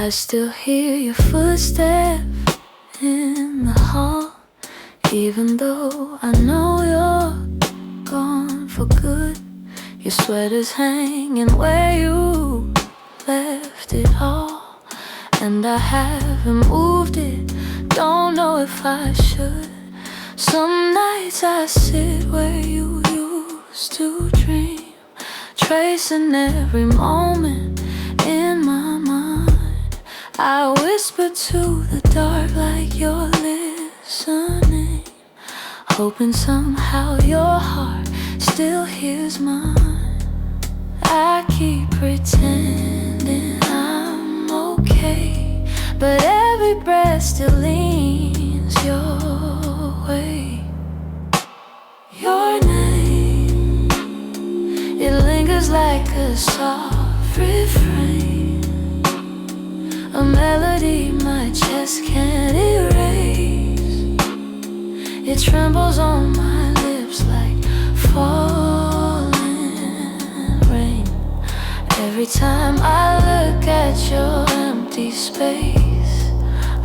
I still hear your footsteps in the hall, even though I know you're gone for good. Your sweater's hanging where you left it all, and I haven't moved it, don't know if I should. Some nights I sit where you used to dream, tracing every moment in my mind. I whisper to the dark like you're listening, hoping somehow your heart still hears mine. I keep pretending I'm okay, but every breath still leans your way. Your name, it lingers like a soft refrain, a melody my chest can't erase. It trembles on my lips like falling rain. Every time I look at your empty space,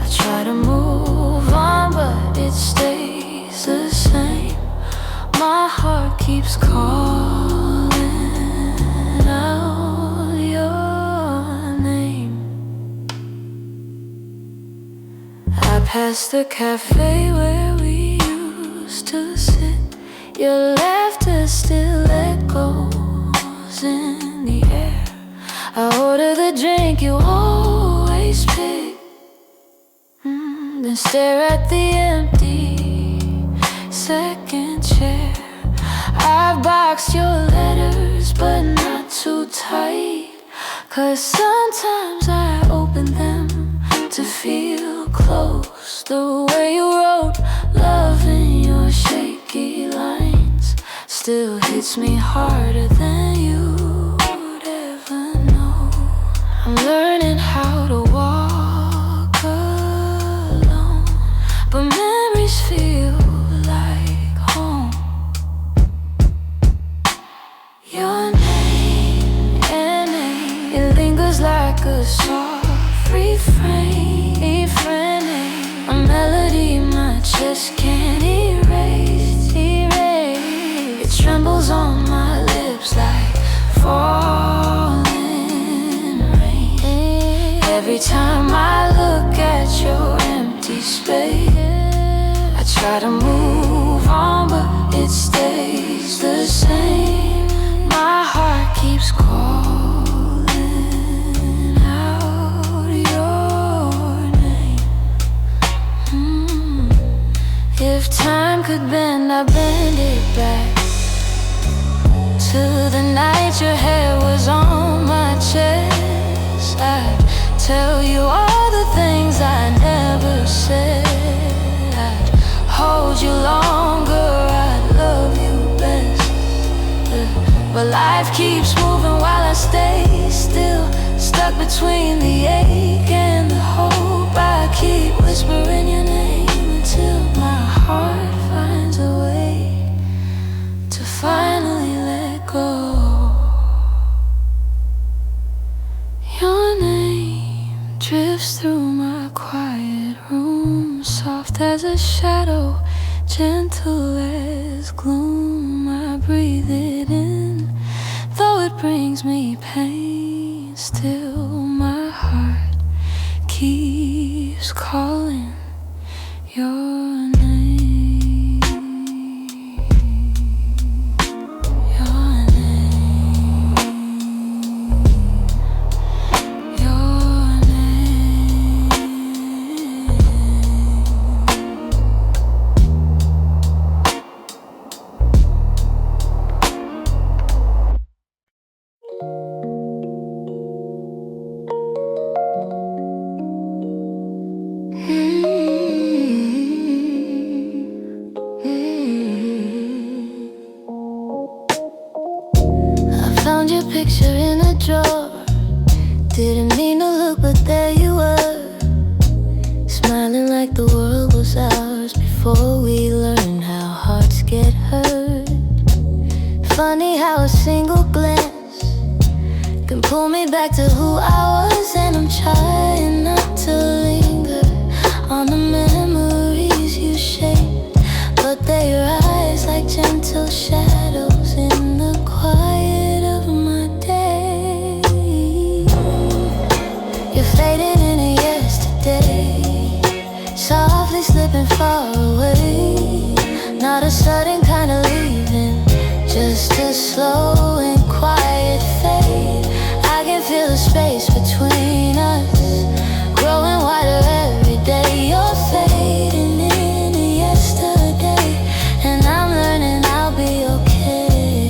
I try to move on, but it stays the same. My heart keeps calling out your name. I passed the cafe where we used to sit. Your laughter still echoes in the air. I order the drink you always pick, then stare at the empty second chair. I've boxed your letters, but not too tight, 'cause sometimes I open them to feel close. The way you wrote love in your shaky lines still hits me harder than you'd ever know. I'm learning how to walk alone, but memories feel like home. Your name, it lingers like a soft refrain, a melody my chest can't erase. It trembles on my lips like falling rain. Every time I look at your empty space, I try to move on, but it stays the same. My heart keeps calling out your name. If time could bend, I'd bend it back to the night your hair was on my chest. I'd tell you all the things I never said. I'd hold you longer, I'd love you best. But life keeps moving while I stay still, stuck between the ache and the hope. I keep whispering your name until my heart finds a way to finally let go. Your name drifts through my quiet room, soft as a shadow, gentle as gloom. I breathe it in, though it brings me pain. Still my heart keeps calling your name. Your name. Your name. Found your picture in a drawer, didn't mean to look, but there you were, smiling like the world was ours before we learned how hearts get hurt. Funny how a single glance can pull me back to who I was, and I'm trying not to linger on the memories you shaped, but they rise like gentle shadows in the quiet of my day. You're fading into yesterday, softly slipping far away. Not a sudden kind of leaving, just a slow and quiet fade. I can feel the space between us growing wider every day. You're fading into yesterday, and I'm learning I'll be okay.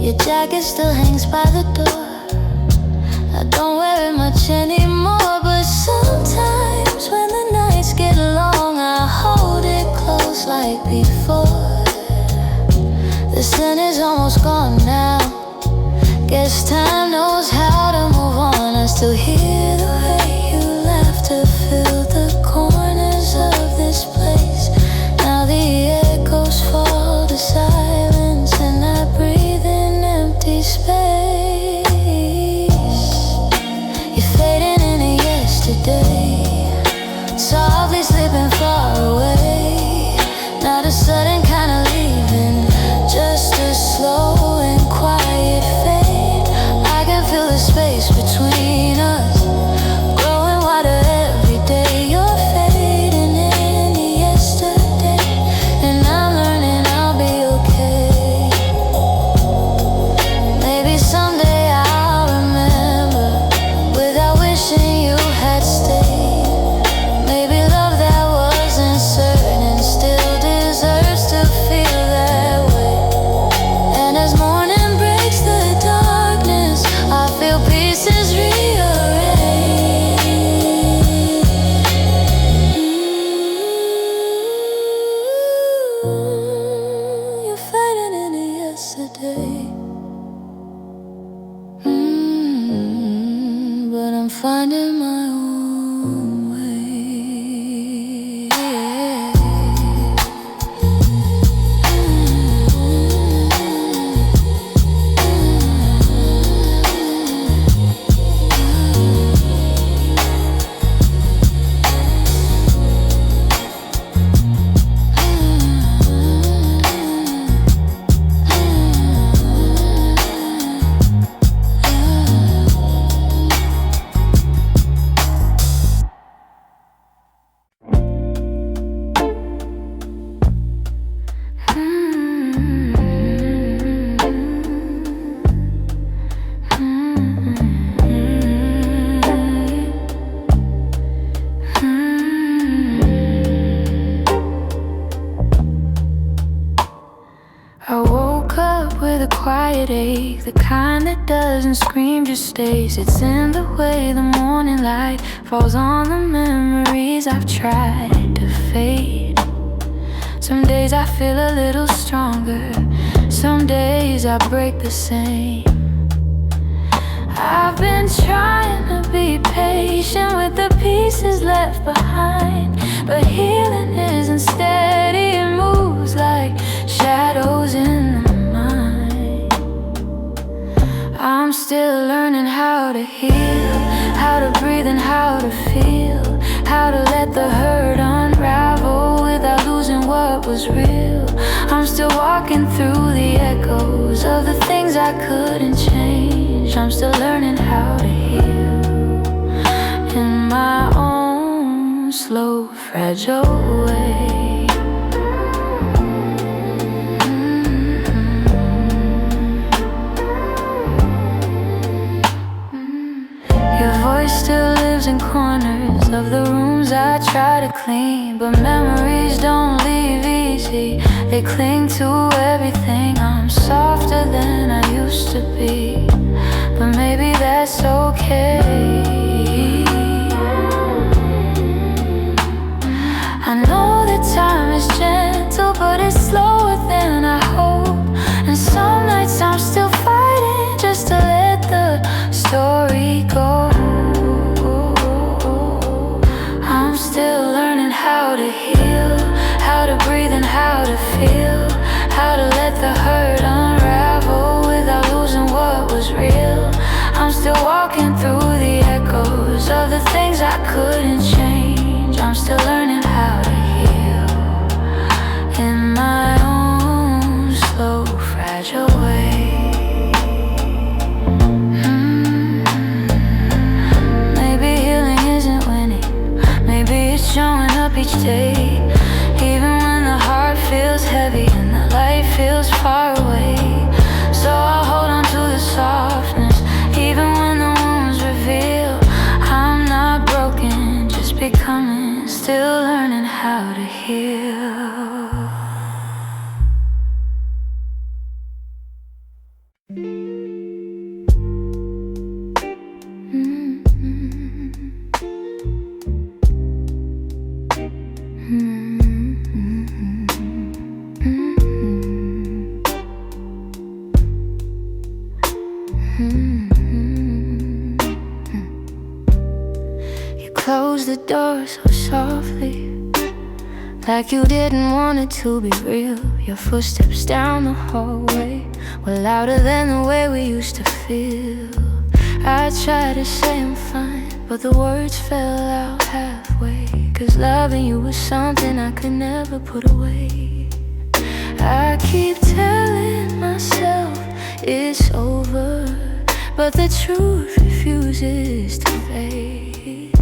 Your jacket still hangs by the door. I don't wear it much anymore, but sometimes when the nights get long, I hold it close like before. The sin is almost gone now. Guess time knows how to move on. I still hear the way you laugh to fill the corners of this place. Now the echoes fall to silence, and I breathe in empty space. You're fading into yesterday, softly slipping far away. Not a sudden kind of leaving, just a slow and quiet fade. I can feel the space between us growing wider every day. You're fading into yesterday, and I'm learning I'll be okay. Maybe someday I'll remember without wishing you had stayed. Maybe love that wasn't certain still deserves to feel that way. And as morning breaks the darkness, I feel pieces rearrange. You're fading into yesterday, but I'm finding my own way. I woke up with a quiet ache, the kind that doesn't scream, just stays. It's in the way the morning light falls on the memories I've tried to fade. Some days I feel a little stronger, some days I break the same. I've been trying to be patient with the pieces left behind, but healing isn't steady, it moves like shadows in the mind. I'm still learning how to heal, how to breathe and how to feel, how to let the hurt unravel without losing what was real. I'm still walking through the echoes of the things I couldn't change. I'm still learning how to heal in my own slow, fragile way. Your voice still lives in corners of the rooms I try to clean, but memories don't leave easy, they cling to everything. I'm softer than I used to be, but maybe that's okay. I know that time is gentle, but it's slower than I hope. And some nights I'm still fighting just to let the story go. I'm still learning how to heal, how to breathe and how to feel, how to let the hurt stay. Even when the heart feels heavy and the light feels far away. So I hold on to the softness, even when the wounds reveal I'm not broken, just becoming, still learning how to heal. You closed the door so softly, like you didn't want it to be real. Your footsteps down the hallway were louder than the way we used to feel. I tried to say I'm fine, but the words fell out halfway. 'Cause loving you was something I could never put away. I keep telling myself it's over, but the truth refuses to fade.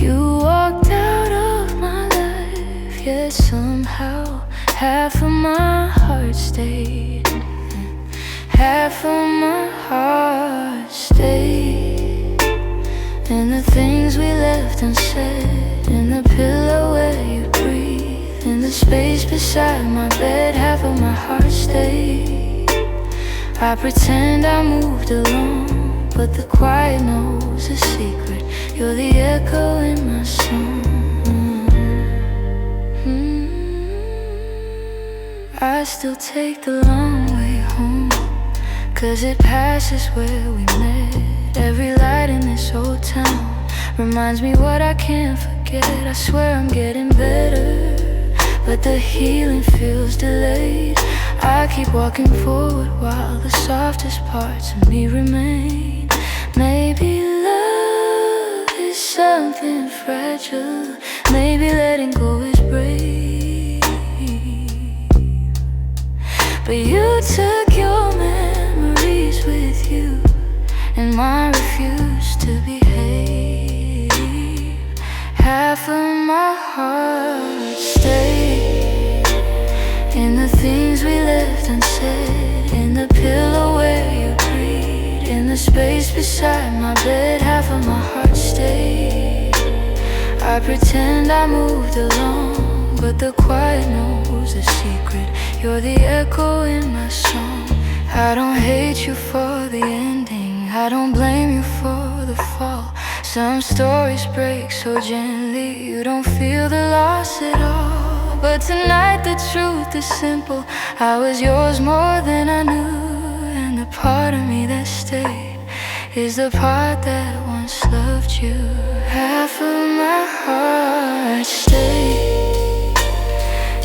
You walked out of my life, yet somehow half of my heart stayed. Half of my heart stayed. And the things we left unsaid, in the pillow where you breathe, in the space beside my bed, half of my heart stayed. I pretend I moved along, but the quiet knows a secret. You're the echo in my song. I still take the long way home, 'cause it passes where we met. Every light in this old town reminds me what I can't forget. I swear I'm getting better, but the healing feels delayed. I keep walking forward while the softest parts of me remain. Maybe love is something fragile, maybe letting go is brave. But you took your memories with you, and mine refused to behave. Half of my heart stayed, in the things we left unsaid, in the pillow where you breathe, in the space beside my bed, half of my heart stayed. I pretend I moved along, but the quiet knows a secret. You're the echo in my song. I don't hate you for the ending, I don't blame you for the fall. Some stories break so gently, you don't feel the loss at all. But tonight the truth is simple, I was yours more than I knew. And the part of me that stayed is the part that once loved you. Half of my heart stayed,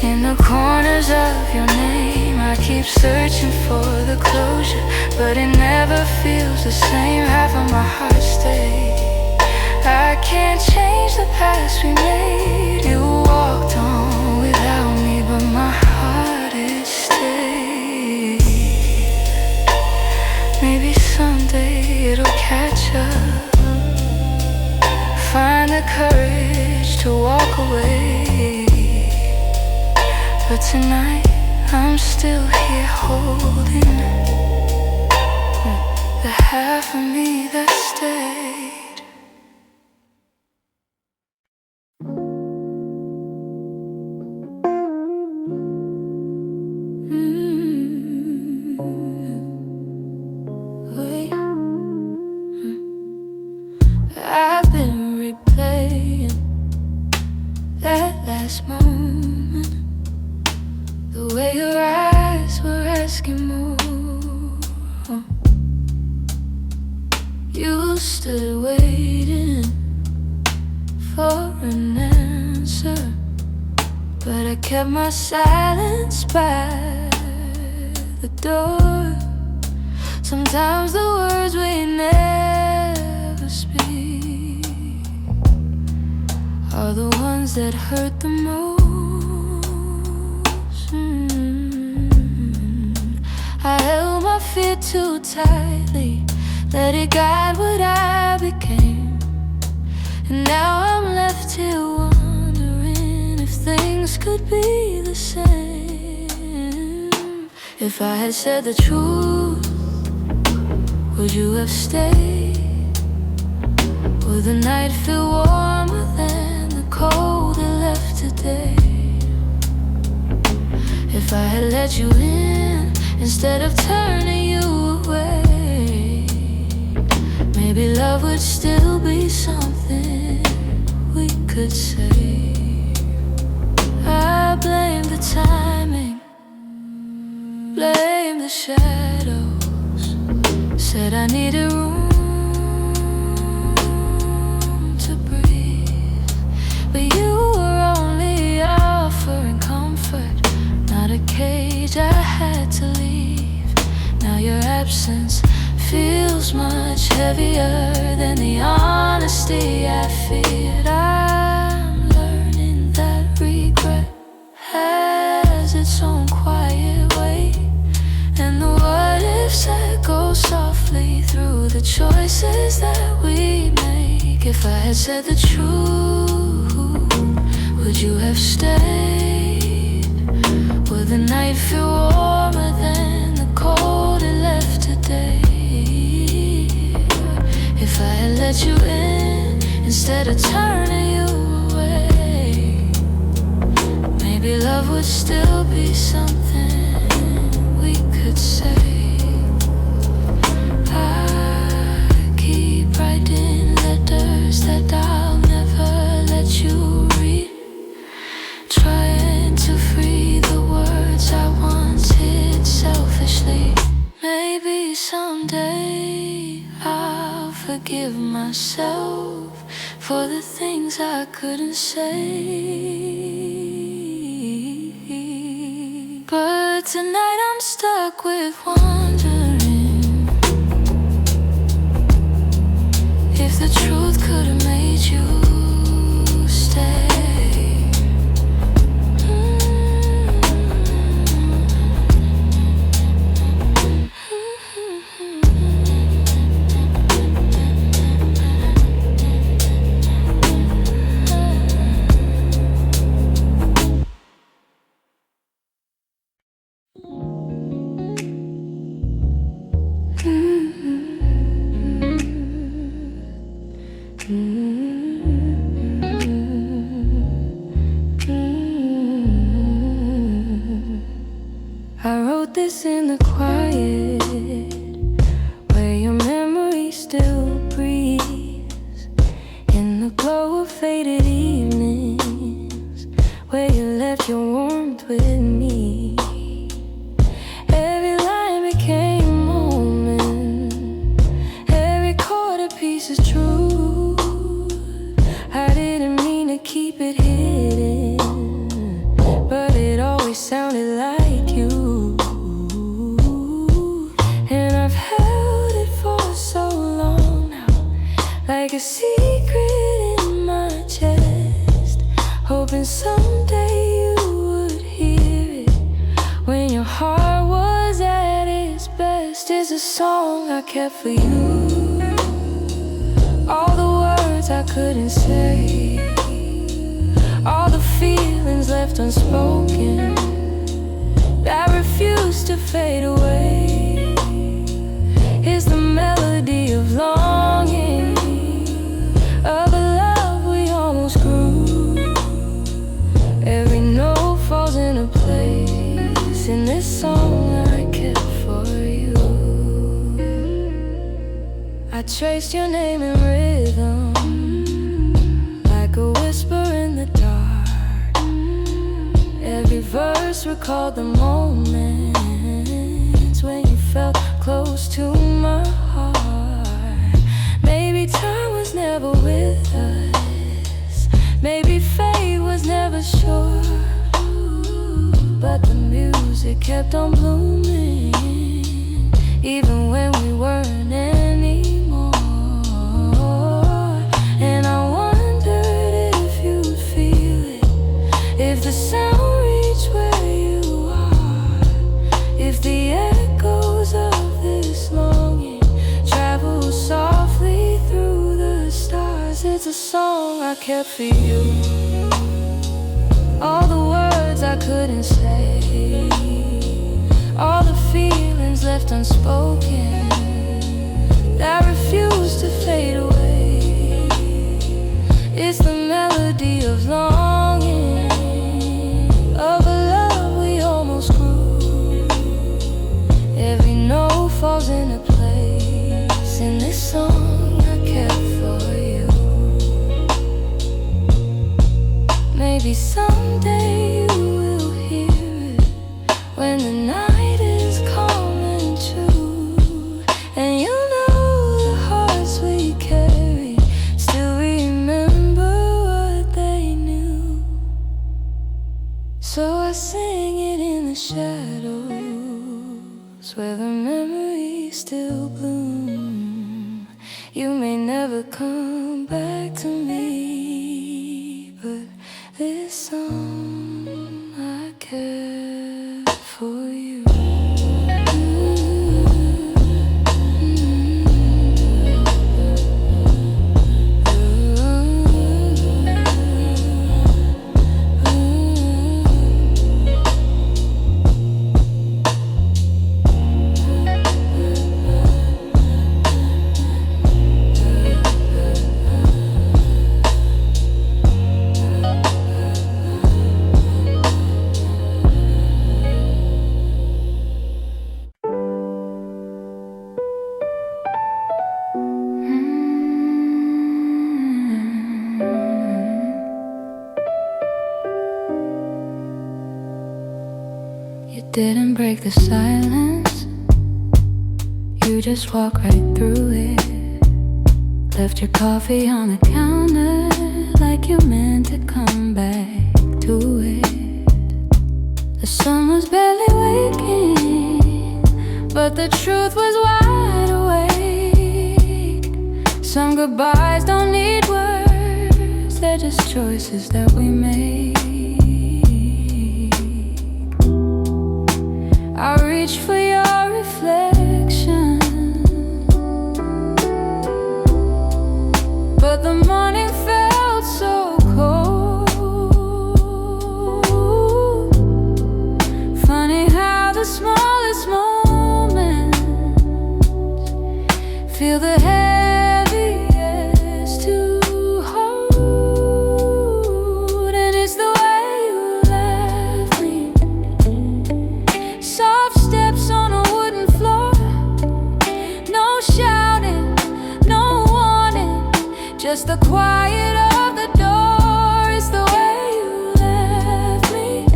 in the corners of your name. I keep searching for the closure, but it never feels the same. Half of my heart stayed. I can't change the past we made. You walked on without me, but my heart is stayed. Maybe someday it'll catch up, find the courage to walk away. But tonight I'm still here holding the half of me that stayed. I've been replaying that last moment, the way your eyes were asking more. You stood waiting for an answer, but I kept my silence by the door. Sometimes the words we never speak are the ones that hurt the most. I held my fear too tightly, let it guide what I became. And now I'm left here could be the same. If I had said the truth, would you have stayed? Would the night feel warmer than the cold it left today? If I had let you in instead of turning you away, maybe love would still be something we could say. I blame the timing, blame the shadows. Said I needed room to breathe, but you were only offering comfort, not a cage I had to leave. Now your absence feels much heavier than the honesty I feared. I'm learning that regret has its own quiet way, and the what ifs that go softly through the choices that we make. If I had said the truth, would you have stayed? Would the night feel warmer than the cold it left today? If I had let you in instead of turning you away, maybe love would still be something we could say. I keep writing letters that I'll never let you read, trying to free the words I once hid selfishly. Maybe someday I'll forgive myself for the things I couldn't say. But tonight I'm stuck with wondering if the truth could have made you stay. I wrote this in the quiet, where your memory still breathes, in the glow of faded evenings, where you left your warmth with me. Every line became a moment, every chord a piece of truth. I didn't mean to keep it hidden, but it always sounded like you. And I've held it for so long now, like a secret in my chest, hoping someday you would hear it when your heart was at its best. It's a song I kept for you, all the words I couldn't say, all the feelings left unspoken that refuse to fade away. It's the melody of longing, of a love we almost grew. Every note falls into place in this song I kept for you. I traced your name in rhythm, like a whisper in the dark. Every verse recalled the moments when you felt close to my heart. Maybe time was never with us, maybe fate was never sure, but the music kept on blooming, even when we weren't anymore. And I wondered if you'd feel it, if the sound reached where you are, if the echoes of this longing travel softly through the stars. It's a song I kept for you, all the words I couldn't say, all the feelings left unspoken that refuse to fade away. It's the melody of longing, of a love we almost grew. Every note falls into place in this song I kept for you. Maybe someday you will hear it when the night is calm and true, and you know the hearts we carried still remember what they knew. So I sing it in the shadows where the memories still bloom. You may never come back to me, but this song I care for you. You didn't break the silence, you just walked right through it. Left your coffee on the counter like you meant to come back to it. The sun was barely waking, but the truth was wide awake. Some goodbyes don't need words, they're just choices that we make. I reach for your reflection, but the morning felt so cold. Funny how the smallest moments feel the heaviest to hold. And it's the way you left me, soft steps on a wooden floor, no shouting, no warning, just the quiet of the door. It's the way you left me,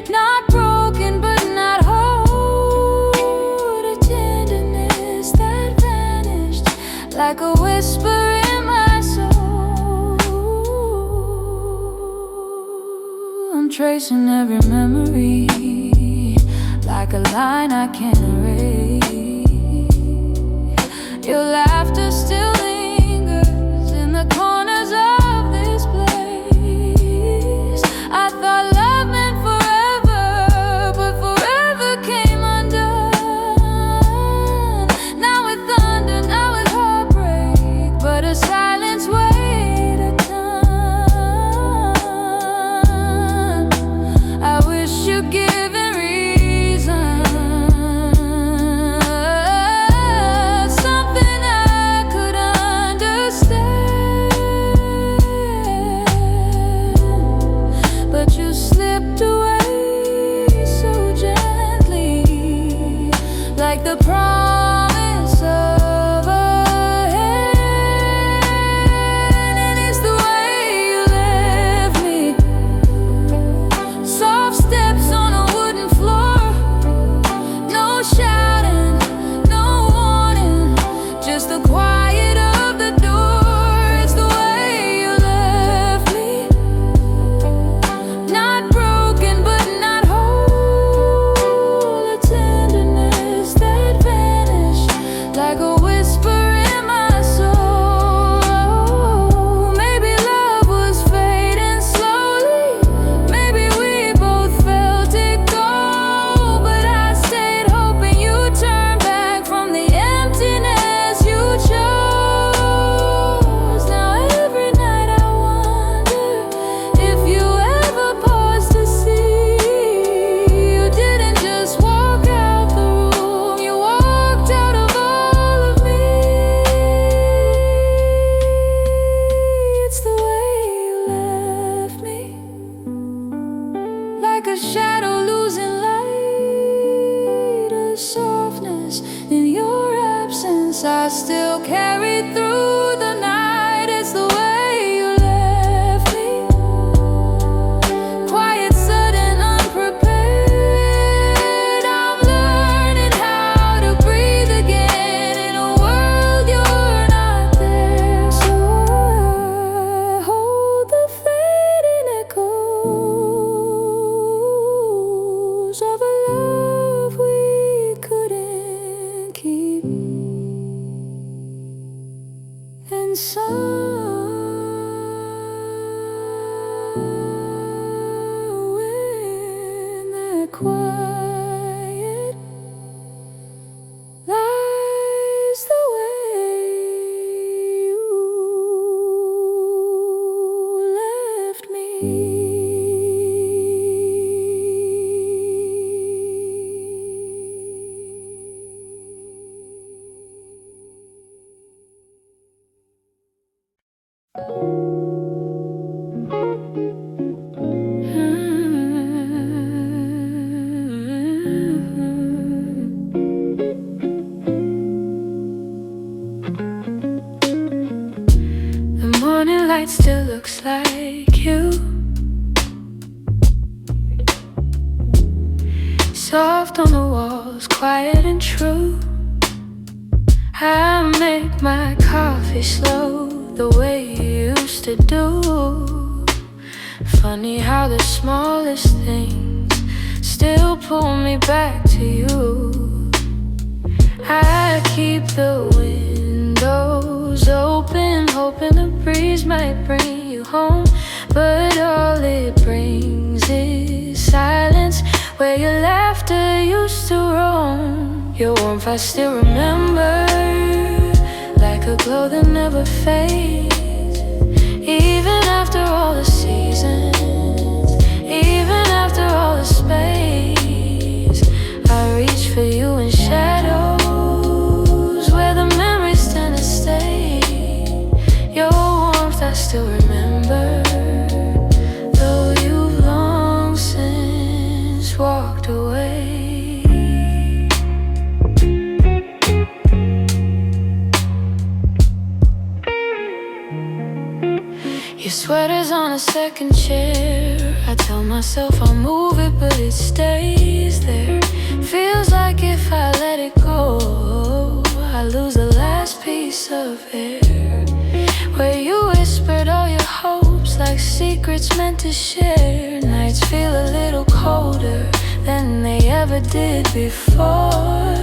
not broken but not whole. A tenderness that vanished like a whisper in my soul. I'm tracing every memory like a line I can't erase. Your laughter still lingers in the corners of this place. I thought love meant forever, but forever came undone. Now with thunder, now with heartbreak, but a silence weighed a ton. I wish you'd give it reason, something I could moments I still carry through the night. It's the way you left me, quiet, sudden, unprepared. I'm learning how to breathe again in a world you're not there. So I hold the fading echoes of a love we couldn't keep. And somewhere in that quiet lies the way you left me. The morning light still looks like you, soft on the walls, quiet and true. I make my coffee slow, the way you used to do. Funny how the smallest things still pull me back to you. I keep the windows open, hoping the breeze might bring you home. But all it brings is silence, where your laughter used to roam. Your warmth I still remember, like a glow that never fades. Even after all the seasons, even after all the space, I reach for you in shadows, where the memories tend to stay. Your warmth I still remember, though you've long since walked away. Your sweater's on a second chair. I tell myself I'll move it, but it stays there. Feels like if I let it go, I lose the last piece of air. Where you whispered all your hopes, like secrets meant to share. Nights feel a little colder than they ever did before.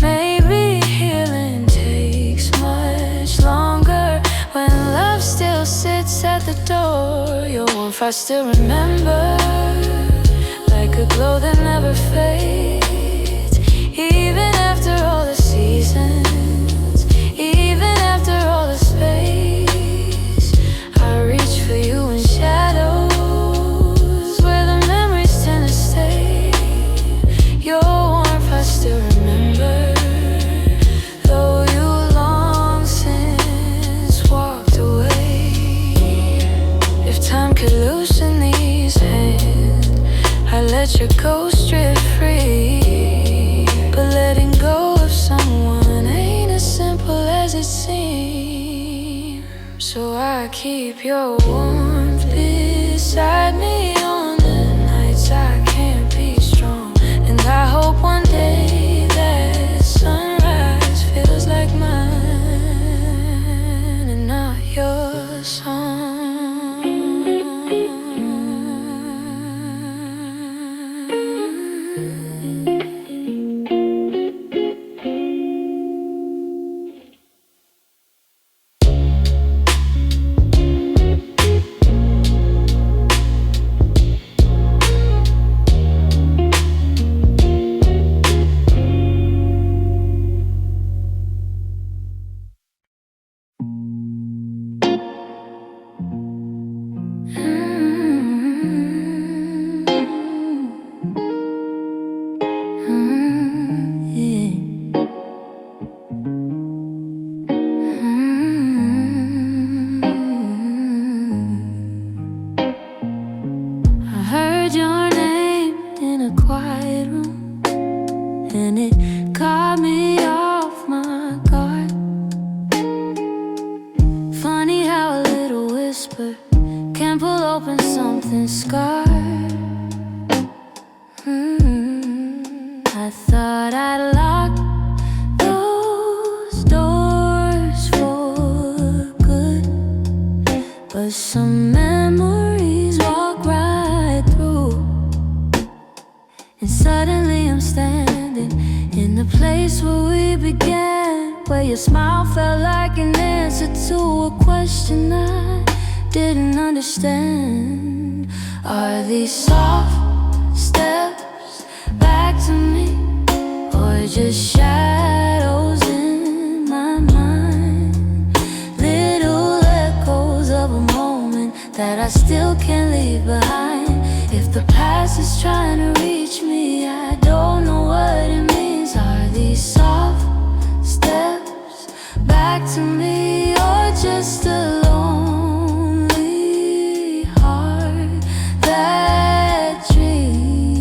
Maybe healing takes much longer when love still sits at the door. Your warmth I still remember, like a glow that never fades. Even after all the seasons, even after all the space, I reach for you in shadows, where the memories tend to stay. Your warmth I still remember, though you long since walked away. If time could loosen these hands, I let your ghost drift free. But letting go of someone ain't as simple as it seems. So I keep your warmth beside me on the nights I can't be strong. And I hope one day that sunrise feels like mine and not your song. thought I'd lock those doors for good, but some memories walk right through. And suddenly I'm standing in the place where we began, where your smile felt like an answer to a question I didn't understand. Are these soft steps back to me, or just shadows in my mind? Little echoes of a moment that I still can't leave behind. If the past is trying to reach me, I don't know what it means. Are these soft steps back to me, or just a lonely heart that dreams?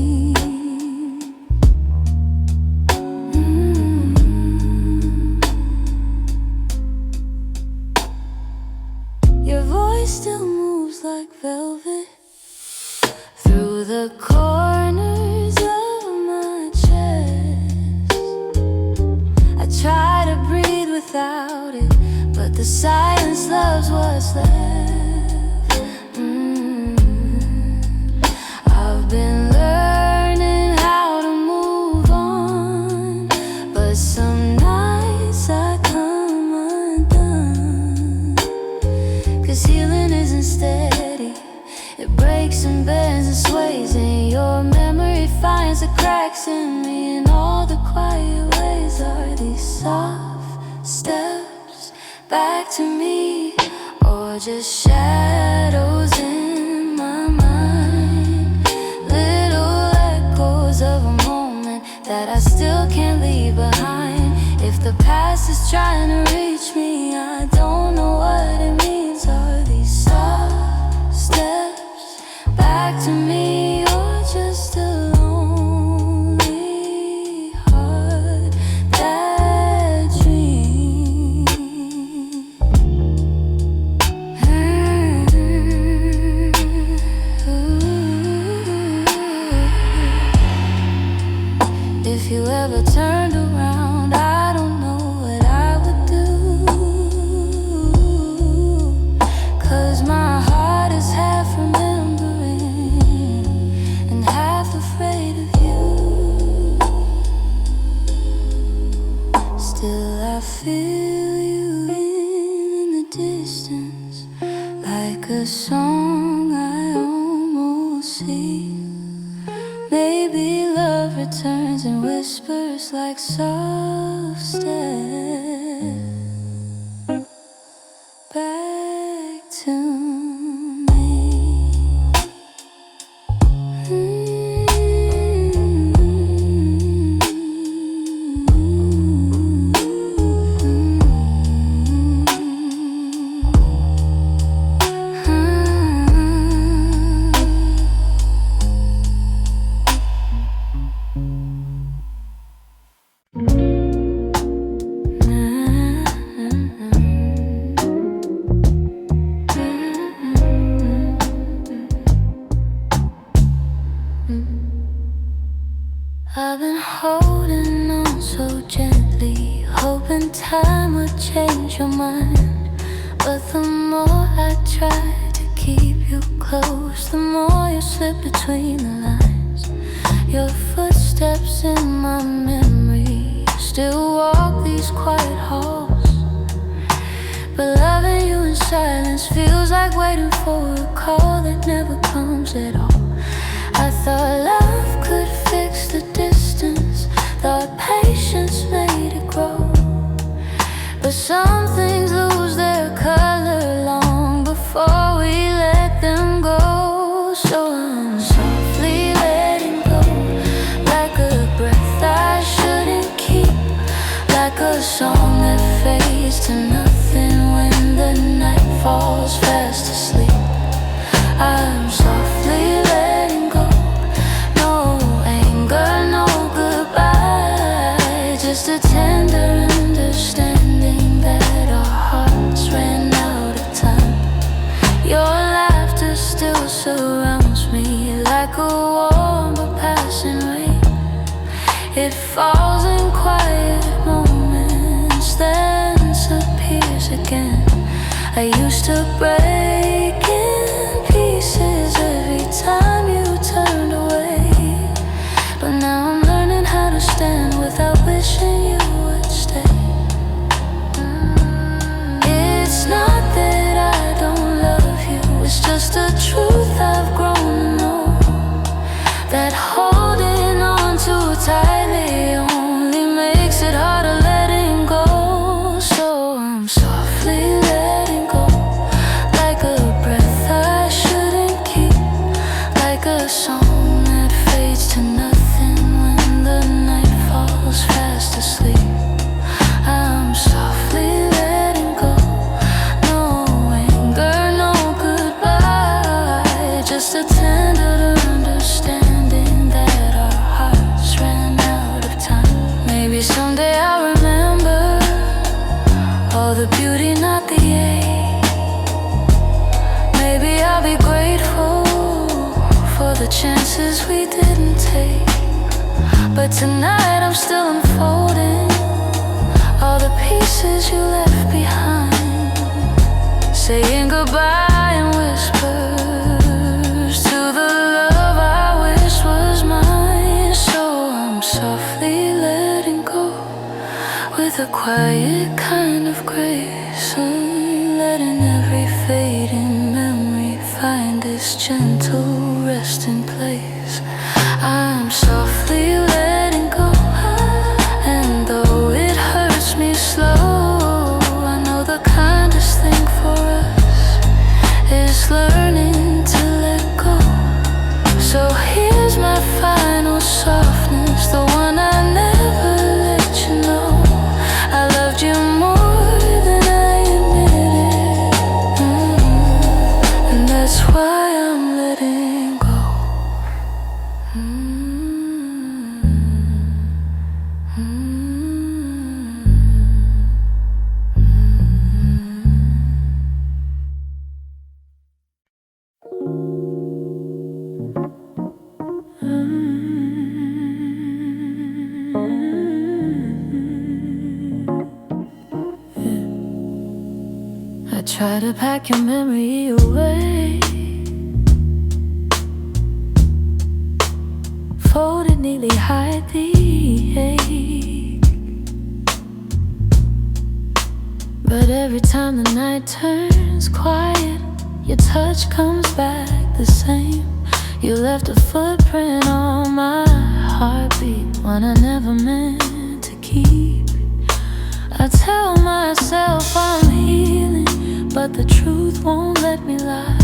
Your voice still moves like velvet through the corners of my chest. I try to breathe without it, but the silence loves what's left. I've been learning how to move on, but some nights I come undone. 'Cause healing isn't steady, it breaks and bends and sways, and your memory finds the cracks in me. In all the quiet ways, are these soft steps back to me, or just shadows in my mind? Little echoes of a moment that I still can't leave behind. If the past is trying to reach me, I don't know what it means. Are these soft steps back to me, or just a lonely heart that dreams? If you ever turned around, I don't know what I would do. 'Cause my heart is half remembering and half afraid of you. Still I feel you in the distance, like a song I almost see. Maybe love returns and whispers like soft steps back to me. I've been holding on so gently, hoping time would change your mind. But the more I try to keep you close, the more you slip between the lines. Your footsteps in my memory still walk these quiet halls, but loving you in silence feels like waiting for a call that never comes at all. I thought love could fix the distance, thought patience made it grow, but some things lose their color long before we let them go. So I'm softly letting go, like a breath I shouldn't keep, like a song that fades to nothing when the night falls fast asleep. I'm softly letting go, no anger, no goodbye, just a tender understanding that our hearts ran out of time. Your laughter still surrounds me like a warm but passing rain. It falls in quiet moments, then disappears again. I used to break in pieces every time you turned away, but now I'm learning how to stand without wishing you would stay. It's not that I don't love you, it's just a truth I've grown to know, that holding on too tightly only makes it harder letting go. So I'm softly letting go, like a breath I shouldn't keep, like a song that fades to nothing when the night falls fast asleep. I'm softly letting go, no anger, no goodbye, just a tender understanding that our hearts ran out of time. Maybe someday I'll remember all the beauty, not the ache. Maybe I'll be grateful for the chances we didn't take. But tonight I'm still unfolding all the pieces you left behind, saying goodbye in whispers to the love I wish was mine. So I'm softly letting go with a quiet kind of grace, letting every fading memory find its gentle resting place. I'm softly letting go, and though it hurts me slow, I know the kindest thing for us is learning to let go. So here's my final softness, the one I never let you know. I loved you more than I admitted, and that's why I'm letting go. I try to pack your memory away, fold it neatly, hide the ache. But every time the night turns quiet, your touch comes back the same. You left a footprint on my heartbeat, one I never meant to keep. I tell myself I'm healing, but the truth won't let me lie.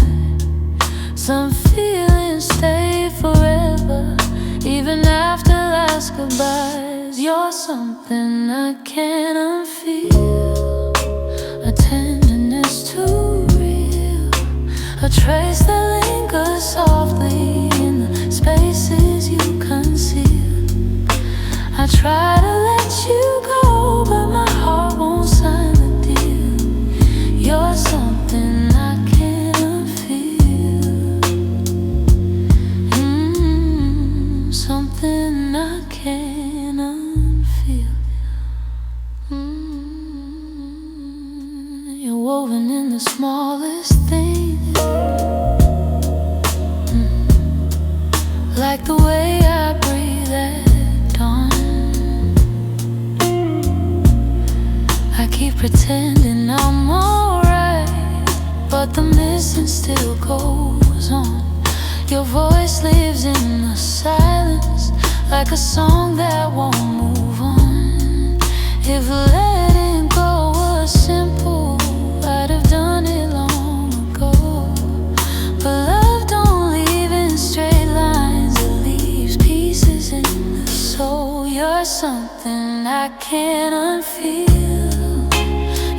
Some feelings stay forever, even after last goodbyes. You're something I can't unfeel, a tenderness too real, a trace that lingers softly in the spaces you conceal. I try to let you go, but my heart won't sign the deal. You're something I can't unfeel, something I can't unfeel. You're woven in the smallest things, like the way I breathe at dawn. I keep pretending I'm alright, but the missing still goes on. Your voice lives in the silence, like a song that won't move on. If letting go was simple, I'd have done it long ago. But love don't leave in straight lines, it leaves pieces in the soul. You're something I can't unfeel,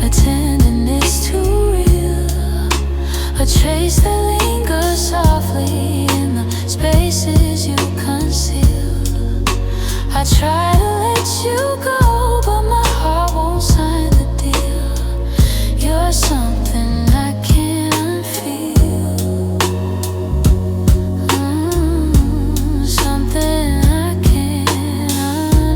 a tenderness too real, a trace that lingers softly in the spaces you conceal. I try to let you go, but my heart won't sign the deal. You're something I can't feel, something I can't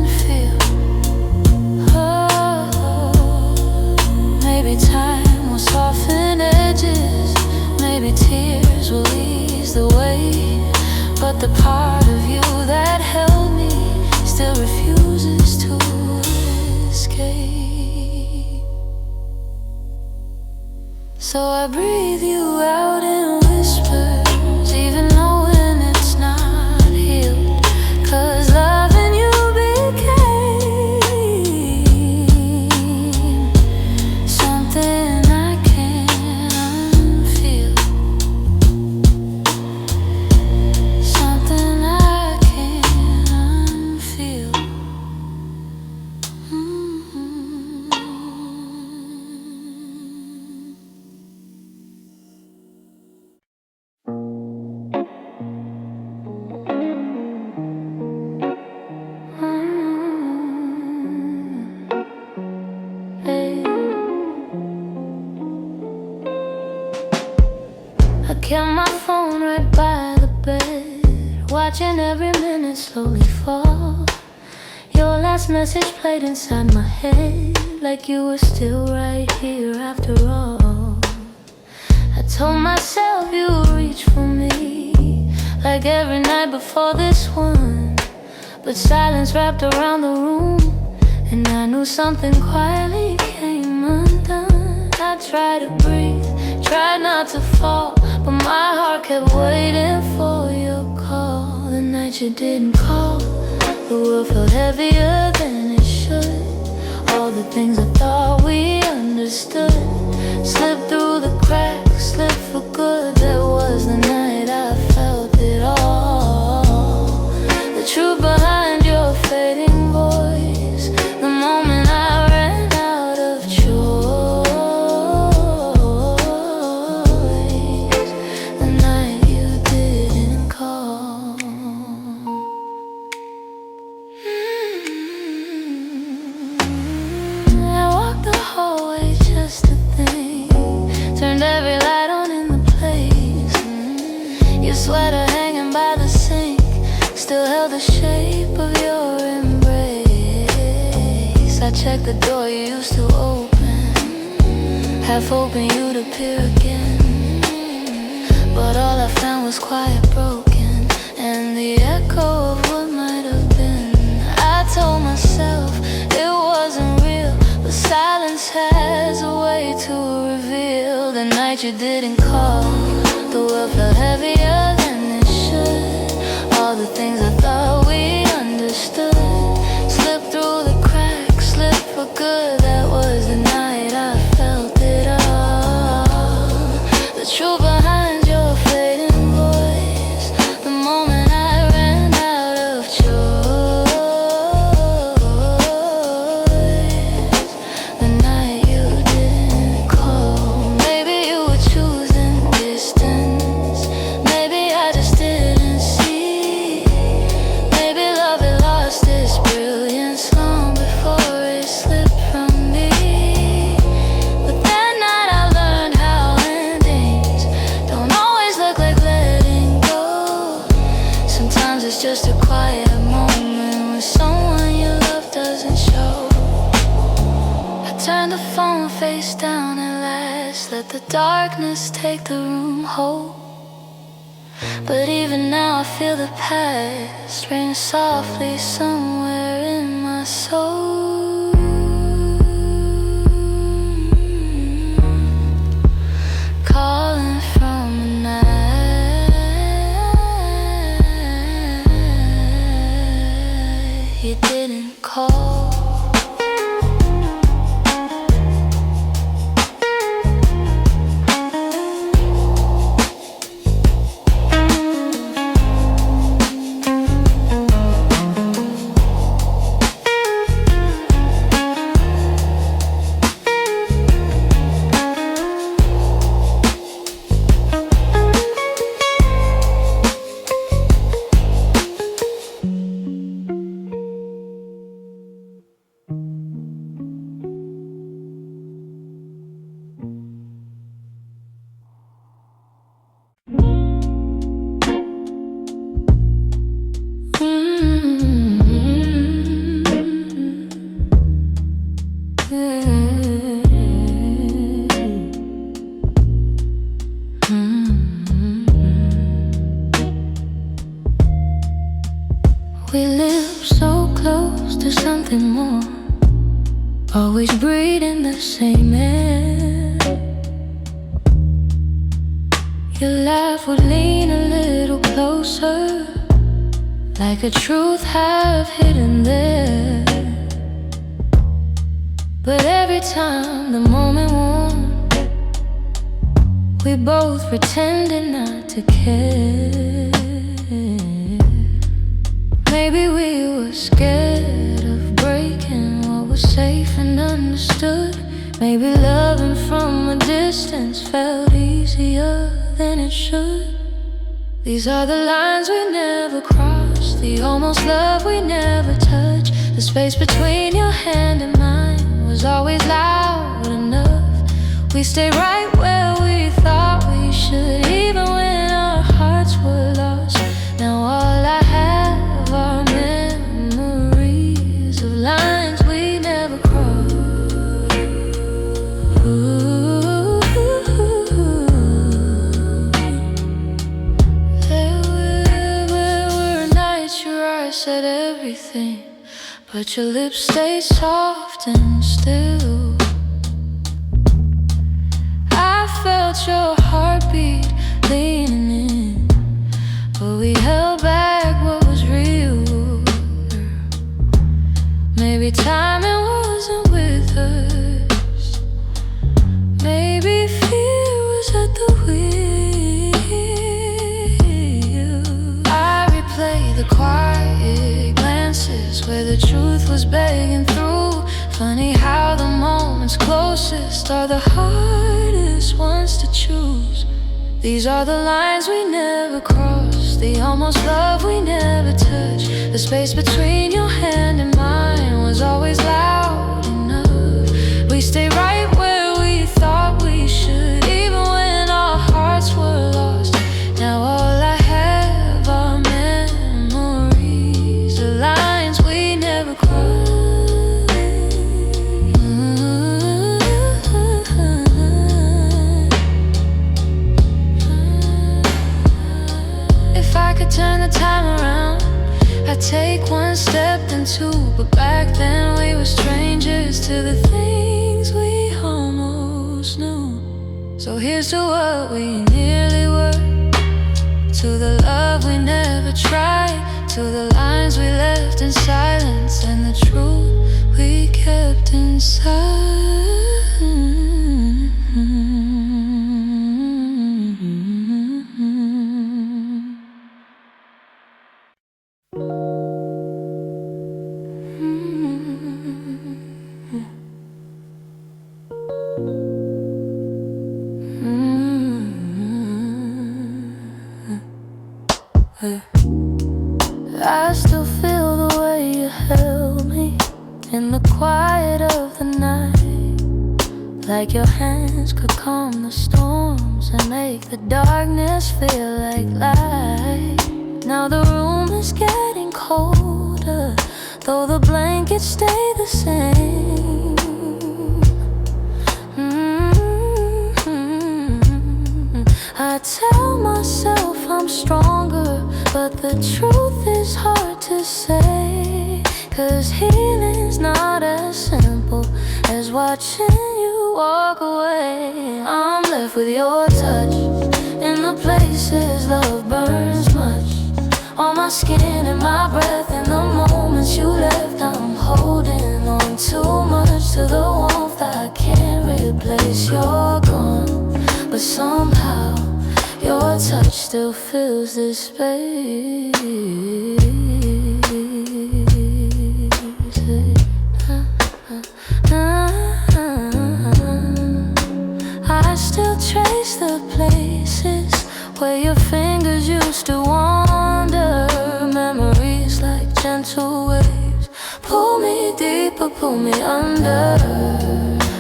I breathe you out in whispers, even knowing it's not healed. 'Cause loving you became something I can't unfeel. Something I can't unfeel. I kept my phone right by the bed, watching every minute slowly fall. Your last message played inside my head, like you were still right here after all. I told myself you would reach for me, like every night before this one. But silence wrapped around the room, and I knew something quietly came undone. I tried to breathe, tried not to fall, but my heart kept waiting for your call. The night you didn't call, the world felt heavier than it should. All the things I thought we understood slipped through the cracks, slipped for good. That was the night I felt it all. The truth behind your fading voice, the moment I ran out of choice, the night you didn't call. I walked the hallway just to think, turned every light on in the place. Your sweater hanging by the sink still held the shape of your embrace. I checked the door you used to open, half hoping you'd appear again. But all I found was quiet, broken, and the echo of what might have been. I told myself it wasn't real, but silence has a way to reveal. The night you didn't call, the world felt heavier than it should. All the things I thought we understood slipped through the cracks, slipped for good. That was the night I felt it all. The truth behind your fading voice, the moment I ran out of choice, the night you didn't call. Maybe you were choosing distance, maybe I just didn't see. Maybe love had lost its brilliance long before it slipped from me. But that night I learned how endings don't always look like letting go. Sometimes it's just a quiet moment when someone you love doesn't show. I turned the phone face down at last, let the darkness take the room whole. But even now I feel the past ring softly somewhere in my soul, calling from a night you didn't call. We live so close to something more, always breathing the same air. Your laugh would lean a little closer, like a truth half hidden there. But every time the moment warmed, we both pretended not to care. Maybe we were scared of breaking what was safe and understood. Maybe loving from a distance felt easier than it should. These are the lines we never crossed, the almost love we never touched. The space between your hand and mine was always loud enough. We stayed right where we thought we should, even when our hearts were lost. Now all I have are memories of lines we never crossed. There were nights your eyes said everything, but your lips stay soft and still. I felt your heartbeat leaning in, but we held back what was real. Maybe timing wasn't with us. Maybe fear was at the wheel. I replay the quiet glances where the truth was begging through. Funny how the moments closest are the hardest ones to choose. These are the lines we never crossed, the almost love we never touched. The space between your hand and mine was always loud enough. We stayed right where we thought we should, even when our hearts were lost. Now all I have are memories, the lines we never crossed. If I could turn the time around, I'd take one step then two. But back then we were strangers to the things we almost knew. So here's to what we nearly were, to the love we never tried, to the lines we left in silence, and the truth we kept inside. I still feel the way you held me in the quiet of the night, like your hands could calm the storms and make the darkness feel like light. Now the room is getting colder, though the blankets stay the same. I tell myself I'm stronger, but the truth is hard to say. 'Cause healing's not as simple as watching you walk away. I'm left with your touch in the places love burns much, on my skin and my breath. In the moments you left, I'm holding on too much to the warmth I can't replace. You're gone, but somehow your touch still fills this space. I still trace the places where your fingers used to wander. Memories like gentle waves pull me deeper, pull me under.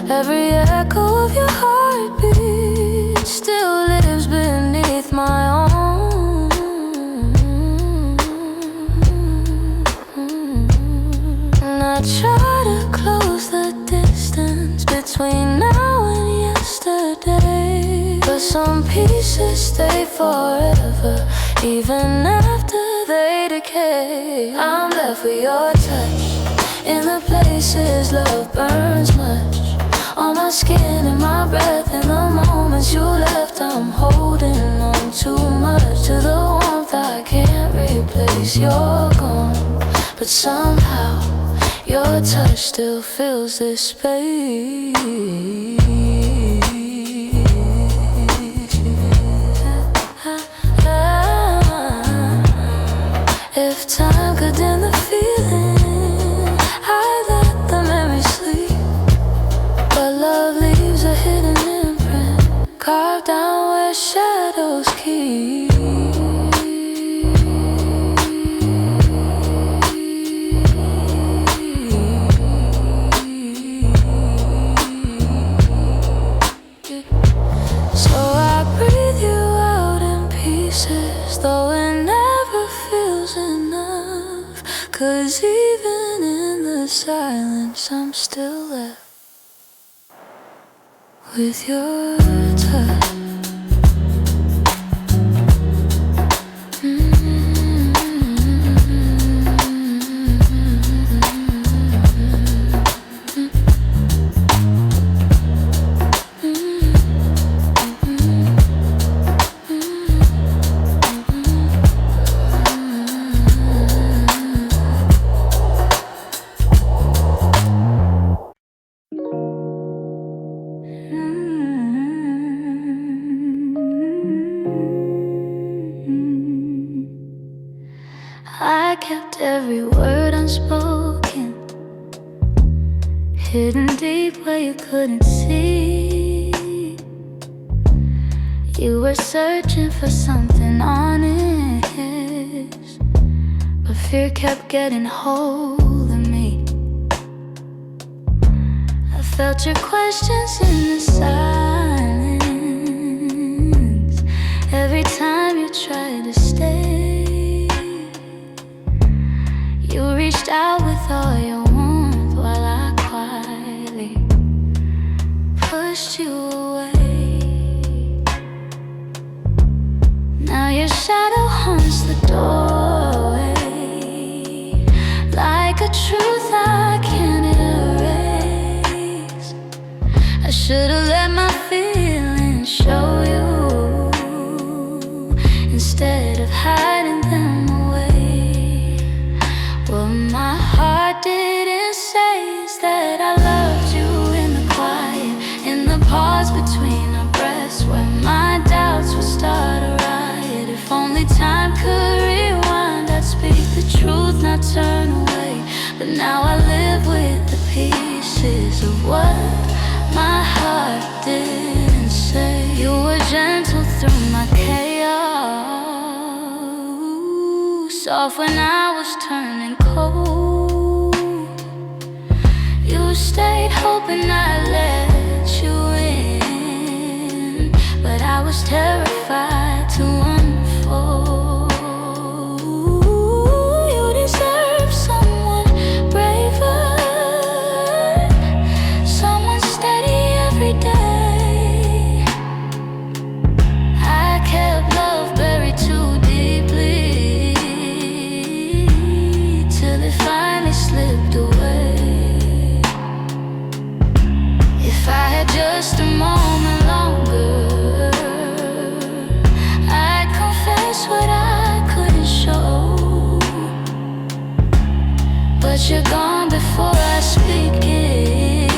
Every echo of your heartbeat still lives beneath my own. And I try to close the distance between now and yesterday, but some pieces stay forever, even after they decay. I'm left with your touch in the places love burns much, on my skin and my breath. In the moment Since you left, I'm holding on too much to the warmth I can't replace. You're gone, but somehow your touch still fills this space. If time could dim the feeling, I'd let the memory sleep. But love leaves a hidden imprint, carved down where shadows keep. So I breathe you out in pieces, though it never feels enough. 'Cause even in the silence, I'm still left with your touch. I kept every word unspoken, hidden deep where you couldn't see. You were searching for something honest, but fear kept getting hold of me. I felt your questions in the silence every time you tried to stay. You reached out with all your warmth while I quietly pushed you away. Now your shadow haunts the doorway, like a truth I can't erase. I should've let my feelings show you instead of hiding them away. What my heart didn't say is that I loved you in the quiet, in the pause between our breaths, where my doubts would start a riot. If only time could rewind, I'd speak the truth, not turn away. But now I live with the pieces of what my heart didn't say. You were gentle through my chaos, soft when I was turning cold. You stayed hoping I'd let you in, but I was terrified to unfold. You deserve someone braver, someone steady every day. I kept love buried too deeply till it finally slipped away. If I had just a moment longer, I'd confess what I couldn't show. But you're gone before I speak it,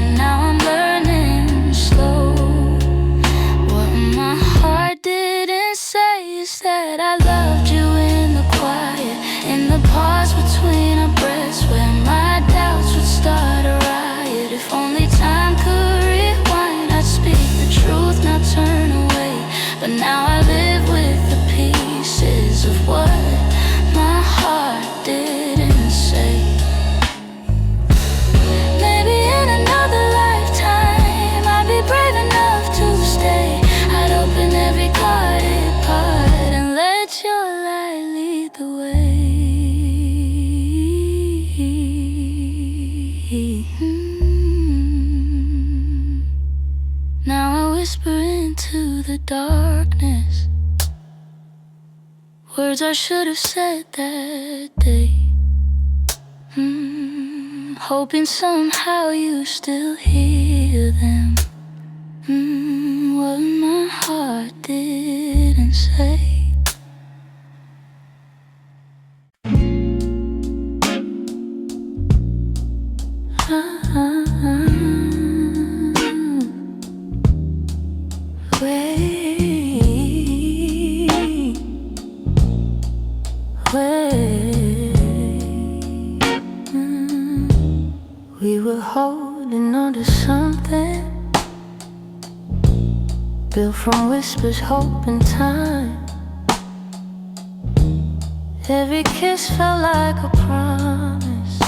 and now I'm learning slow. What my heart didn't say is that I loved you in the quiet, in the pause between our breaths, where my doubts would start a riot. If only time could rewind, I'd speak the truth, not turn away. But now I live with the pieces of what my heart didn't say. Maybe in another lifetime I'd be brave enough to stay. I'd open every guarded part and let your light lead the way. Now I whisper into the darkness words I should have said that day. Hoping somehow you still hear them. I didn't say. We were holding on to something built from whispers, hope, and time. Every kiss felt like a promise,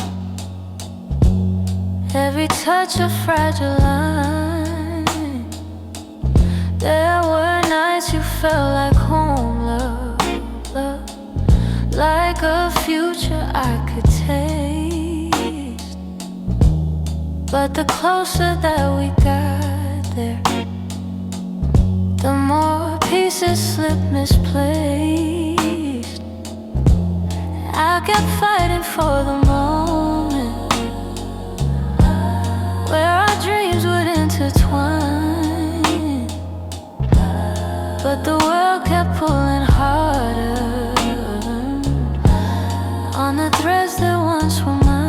every touch a fragile line. There were nights you felt like home, love, love, like a future I could taste. But the closer that we got there, the more pieces slipped misplaced. I kept fighting for the moment where our dreams would intertwine, but the world kept pulling harder on the threads that once were mine.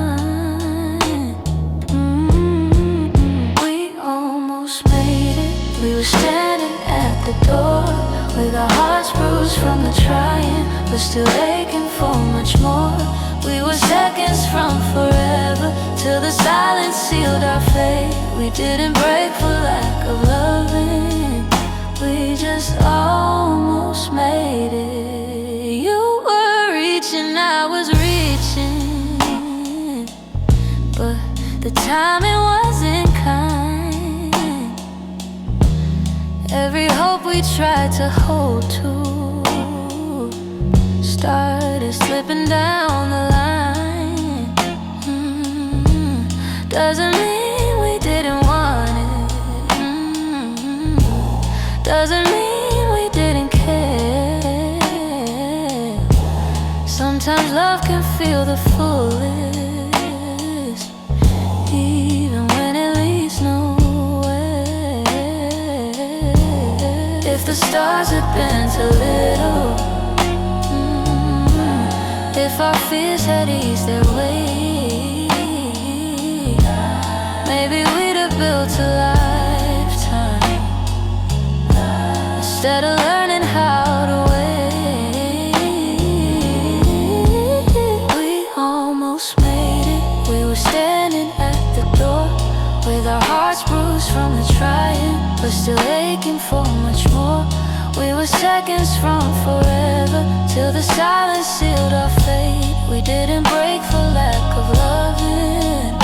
We almost made it. We were standing at the door with our hearts bruised from the trying, but still aching for much more. We were seconds from forever, till the silence sealed our fate. We didn't break for lack of loving, we just almost made it. You were reaching, I was reaching, but the timing wasn't kind. Every hope we tried to hold to started slipping down the line. Doesn't mean we didn't want it. Doesn't mean we didn't care. Sometimes love can feel the fullest, even when it leads nowhere. If the stars had been too little, if our fears had eased their way, maybe we'd have built a lifetime instead of learning how to wait. We almost made it. We were standing at the door with our hearts bruised from the trying, but still aching for much more. We were seconds from forever, till the silence sealed our fate. We didn't break for lack of loving,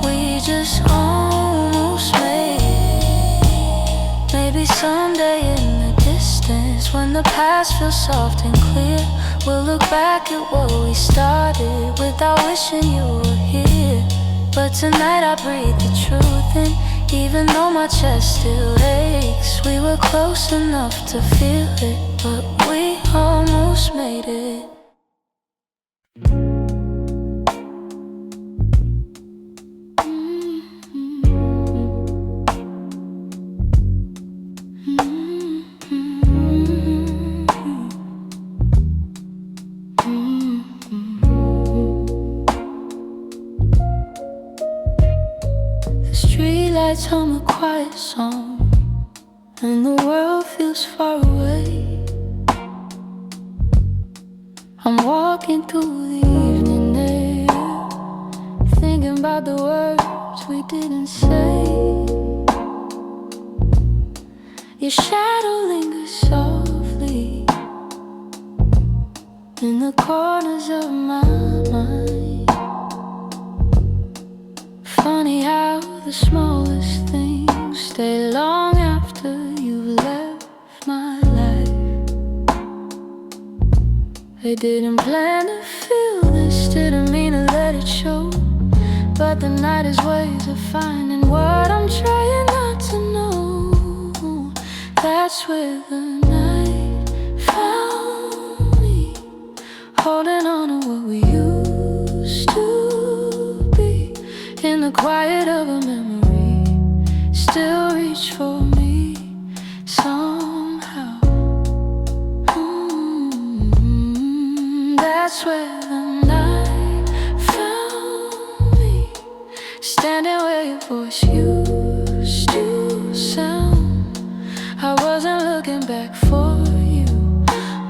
we just almost made it. Maybe someday in the distance, when the past feels soft and clear, we'll look back at what we started without wishing you were here. But tonight I breathe the truth in, even though my chest still aches. We were close enough to feel it, but we almost made it. Streetlights hum a quiet song, and the world feels far away. I'm walking through the evening air, thinking about the words we didn't say. Your shadow lingers softly in the corners of my mind. Funny how the smallest things stay long after you've left my life. I didn't plan to feel this, didn't mean to let it show, but the night is ways of finding what I'm trying not to know. That's where the night found me, holding on to what we used to be. In the quiet of a memory, still reach for me somehow. voice used to sound. I wasn't looking back for you,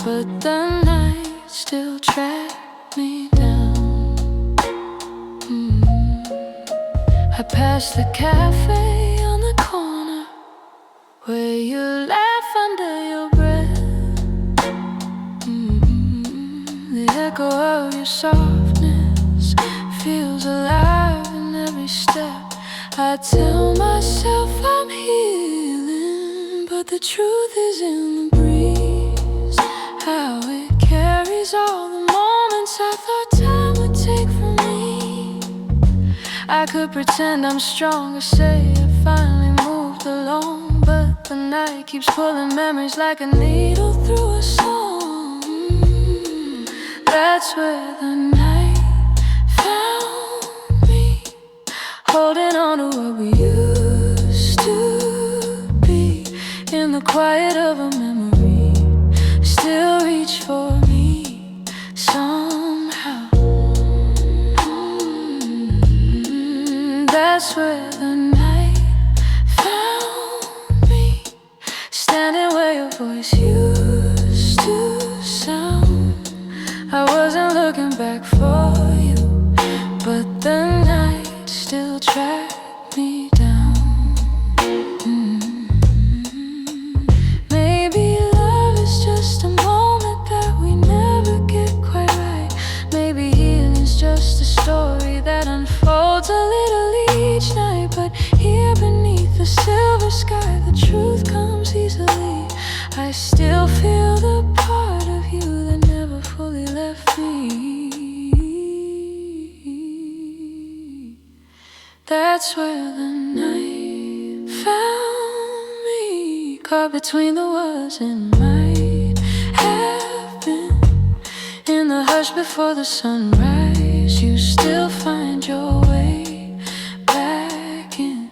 but the night still tracked me down. I passed the cafe on the corner where you laugh under your breath. The echo of your softness feels alive in every step. I tell myself I'm healing, but the truth is in the breeze, how it carries all the moments I thought time would take from me. I could pretend I'm strong or say I finally moved along, but the night keeps pulling memories like a needle through a song. That's where the night found me, holding on to what we used to be. In the quiet of a memory, still reach for me somehow. That's where the night found me, standing where your voice used to sound. I wasn't looking back for you, but the night still tracked me down. Maybe love is just a moment that we never get quite right. Maybe healing's just a story that unfolds a little each night. But here beneath the silver sky, the truth comes easily. I still feel the part of you that never fully left me. That's where the night found me, caught between the was and might have been. In the hush before the sunrise, you still find your way back in.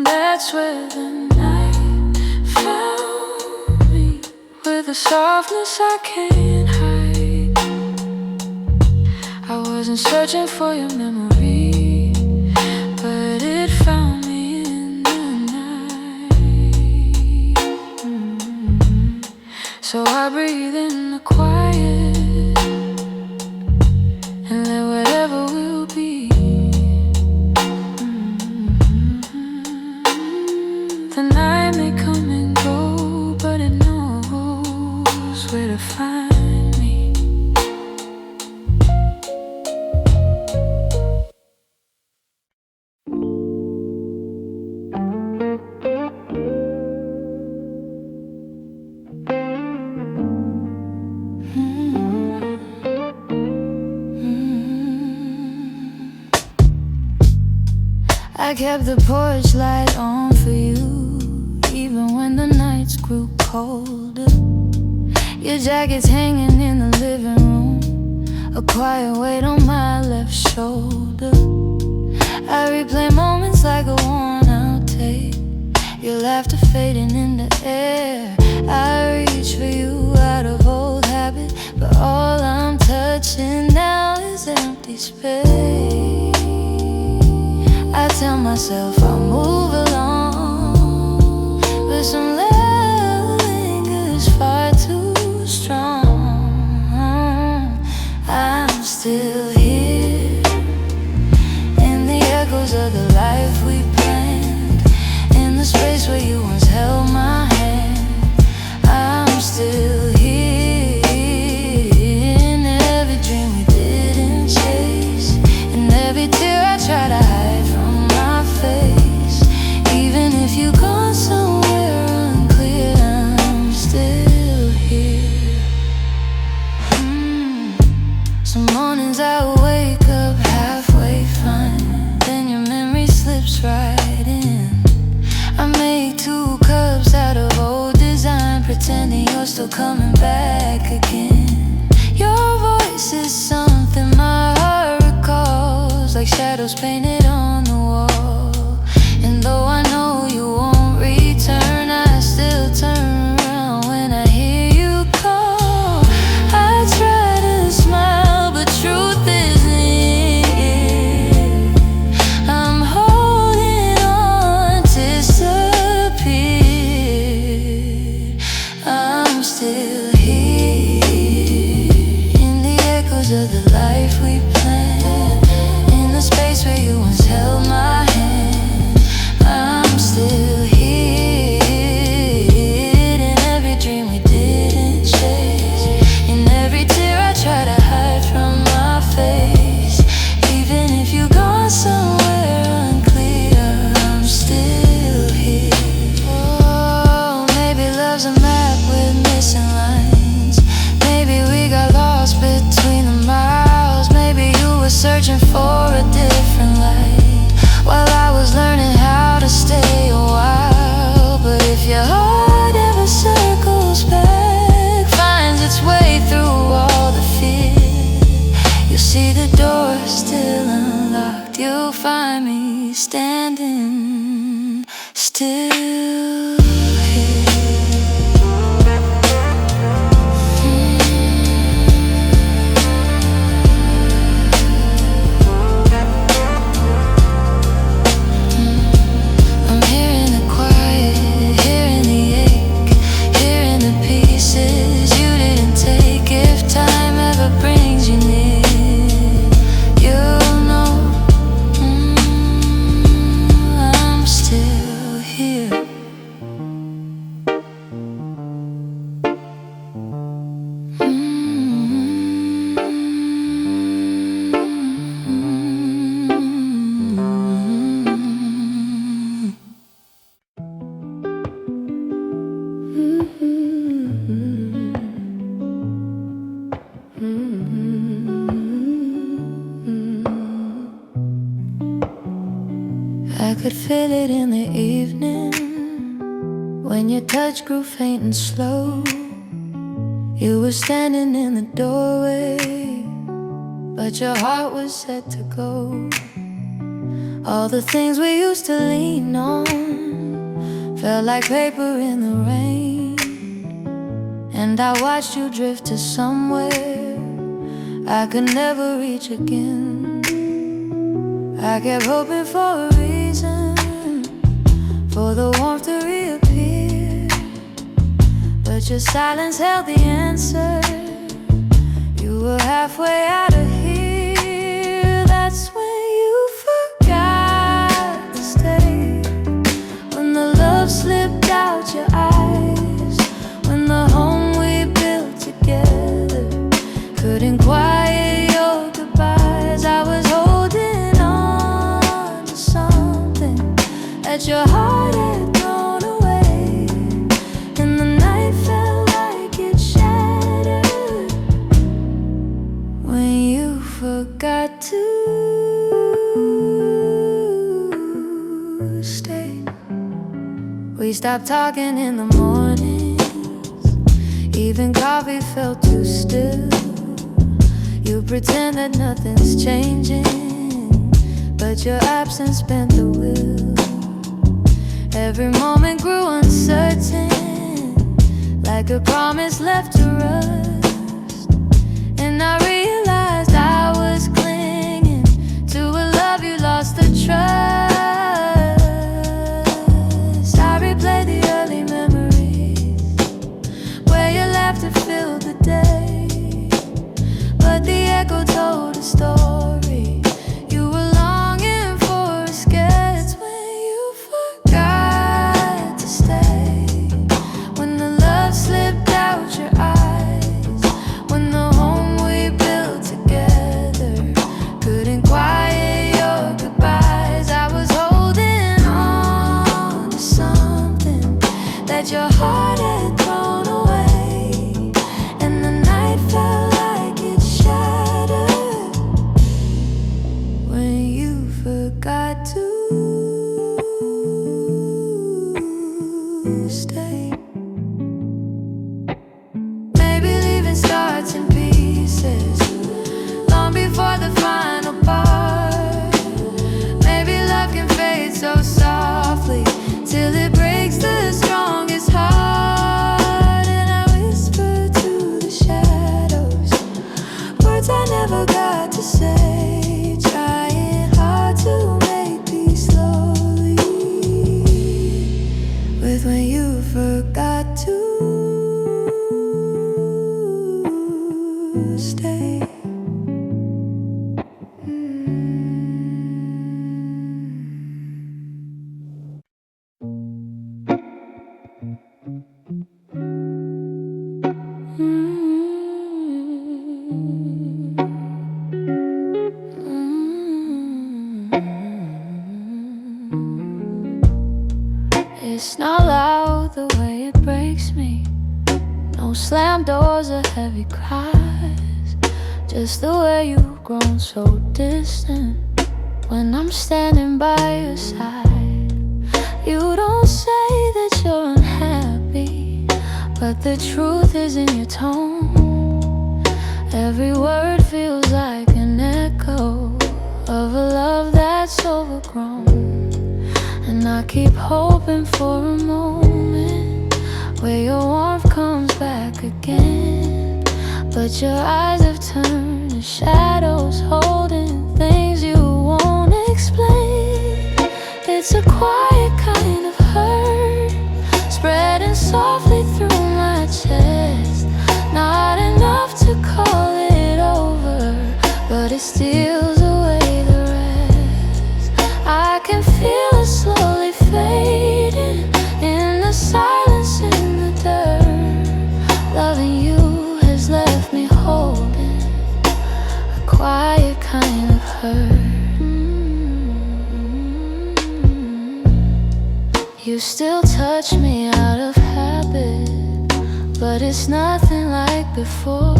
That's where the night found me, with a softness I can't hide. I wasn't searching for your memory, but it found me in the night. So I breathe in the quiet and let whatever will be. The night may come and go, but it knows where to find me. I kept the porch light on for you, even when the nights grew colder. Your jacket's hanging in the living room, a quiet weight on my left shoulder. I replay moments like a worn-out tape, your laughter fading in the air. I reach for you out of old habit, but all I'm touching now is empty space. I tell myself I'll move along, but some love lingers far too strong. I'm still here in the echoes of the life we planned, in the space where you once held my hand. I'm still here in every dream we didn't chase, in every tear I try to hide from my face. Even if you've gone somewhere unclear, I'm still here. Some mornings I wake up halfway fine, then your memory slips right in. I make 2 cups out of old design, pretending you're still coming back again. Your voice is something my heart recalls, like shadows painted on the wall. And though I know you won't return, I still turn around when I hear you call. I try to smile, but truth is in still here. I'm hearing the quiet, hearing the ache, hearing the pieces you didn't take. If time ever brings you near, you'll know I'm still here. I could feel it in the evening when your touch grew faint and slow. You were standing in the doorway, but your heart was set to go. All the things we used to lean on felt like paper in the rain, and I watched you drift to somewhere I could never reach again. I kept hoping for a reason for the warmth to reappear, but your silence held the answer. You were halfway out of here. That's when you forgot to stay, when the love slipped out your eyes, when the home we built together couldn't quiet your goodbyes. I was holding on to something that your heart had thrown away, and the night felt like it shattered when you forgot to stay. We stopped talking in the mornings, even coffee felt too still. You pretend that nothing's changing, but your absence bent the wheel. Every moment grew uncertain, like a promise left to rust, and I realized I was clinging to a love you lost the trust. I replay the early memories where your laughter filled the day, but the echo told a story you were longing for. Escape. It's when you forgot to stay, when the love slipped out your eyes, when the home we built together couldn't quiet your goodbyes. I was holding on to something that your heart had thrown away, and the night felt like it shattered when you forgot to stay. Maybe leaving starts in pieces long before the final part. Maybe love can fade so softly till it breaks the strongest heart. And I whisper to the shadows words I never got to say, trying hard to make peace slowly with when you forgot to stay. It's not loud the way it breaks me, no slam doors or heavy cries, just the way you've grown so distant when I'm standing by your side. You don't say that you're unhappy, but the truth is in your tone. Every word feels like an echo of a love that's overgrown, and I keep hoping hoping for a moment where your warmth comes back again. But your eyes have turned to shadows, holding things you won't explain. It's a quiet kind of hurt, spreading softly through my chest. Not enough to call it over, but it steals away the rest. I can feel it slowly fading in the silence, in the dirt. Loving you has left me holding a quiet kind of hurt. You still touch me out of habit, but it's nothing like before.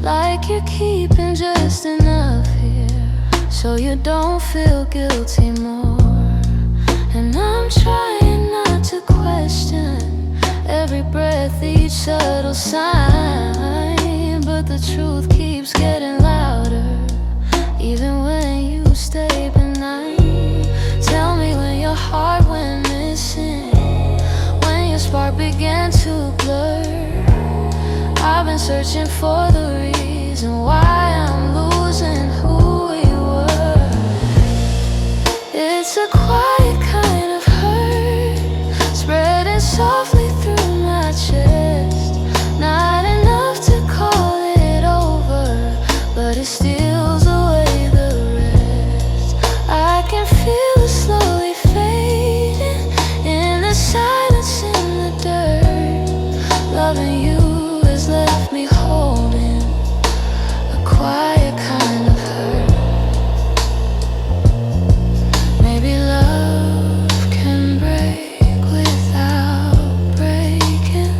Like you're keeping just enough here so you don't feel guilty more. And I'm trying not to question every breath, each subtle sign, but the truth keeps getting louder even when you stay benign. Tell me when your heart went missing, when your spark began to blur. I've been searching for the reason why I'm losing who we were. It's a quiet kind of hurt, spreading softly through my chest. Not enough to call it over, but it steals away the rest. I can feel it slowly fading in the silence, in the dirt. Loving you has left me holding a quiet kind of hurt. Maybe love can break without breaking.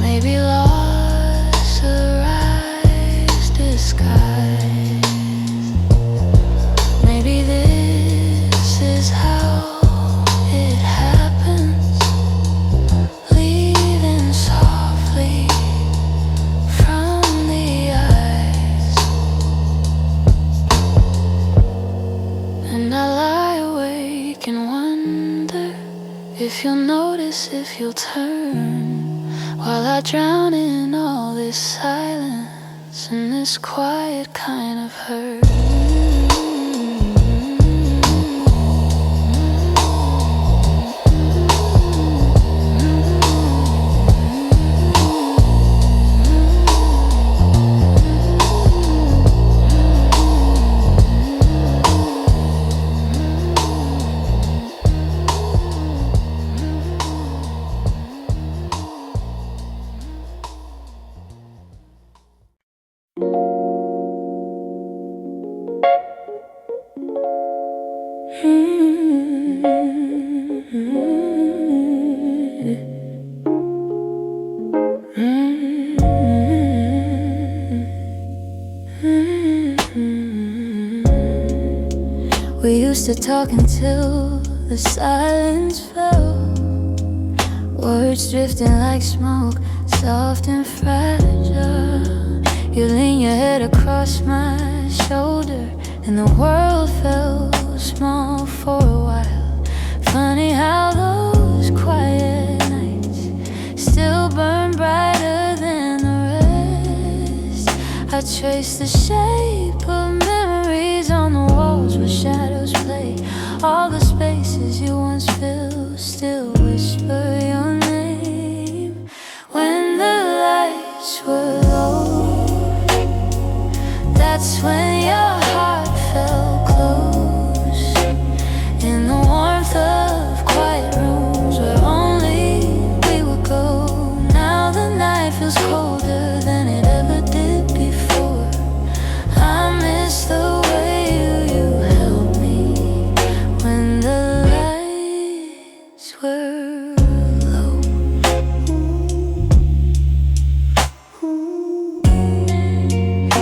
Maybe loss arrives disguised. Maybe this is how it happens, leaving softly from the eyes. And I lie awake and wonder if you'll notice, if you'll turn, while I drown in all this silence and this quiet kind of hurt. We used to talk until the silence fell, words drifting like smoke, soft and fragile. You lean your head across my shoulder and the world felt small for a while. Funny how those quiet nights still burn brighter than the rest. I trace the shape of memories on the walls where shadows play. All the spaces you once filled still whisper your name. When the lights were low, that's when your heart felt close. In the warmth of quiet rooms where only we would go. Now the night feels colder than it ever did before. I miss the way you held me when the lights were low.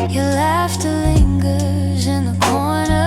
Your laughter lingers in the corner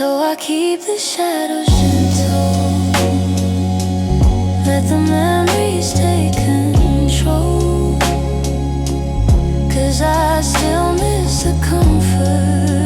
So I keep the shadows gentle, let the memories take control, 'cause I still miss the comfort